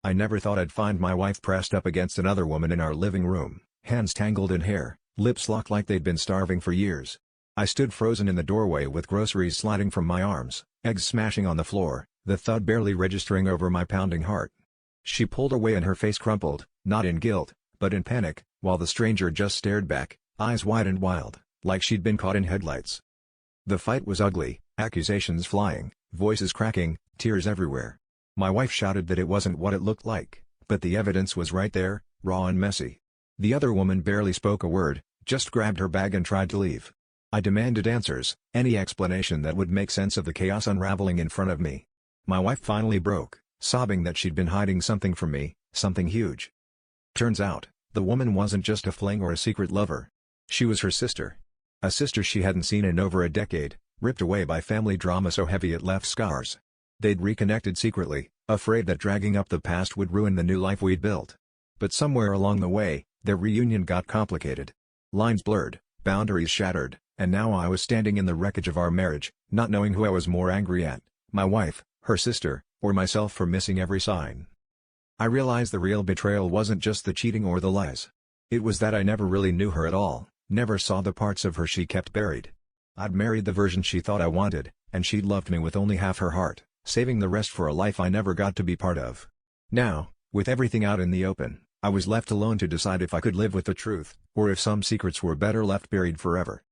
I never thought I'd find my wife pressed up against another woman in our living room, hands tangled in hair, lips locked like they'd been starving for years. I stood frozen in the doorway with groceries sliding from my arms, eggs smashing on the floor, the thud barely registering over my pounding heart. She pulled away and her face crumpled, not in guilt, but in panic, while the stranger just stared back, eyes wide and wild, like she'd been caught in headlights. The fight was ugly, accusations flying, voices cracking, tears everywhere. My wife shouted that it wasn't what it looked like, but the evidence was right there, raw and messy. The other woman barely spoke a word, just grabbed her bag and tried to leave. I demanded answers, any explanation that would make sense of the chaos unraveling in front of me. My wife finally broke, sobbing that she'd been hiding something from me, something huge. Turns out, the woman wasn't just a fling or a secret lover. She was her sister. A sister she hadn't seen in over a decade, ripped away by family drama so heavy it left scars. They'd reconnected secretly, afraid that dragging up the past would ruin the new life we'd built. But somewhere along the way, their reunion got complicated. Lines blurred, boundaries shattered, and now I was standing in the wreckage of our marriage, not knowing who I was more angry at, my wife, her sister, or myself for missing every sign. I realized the real betrayal wasn't just the cheating or the lies. It was that I never really knew her at all, never saw the parts of her she kept buried. I'd married the version she thought I wanted, and she'd loved me with only half her heart, saving the rest for a life I never got to be part of. Now, with everything out in the open, I was left alone to decide if I could live with the truth, or if some secrets were better left buried forever.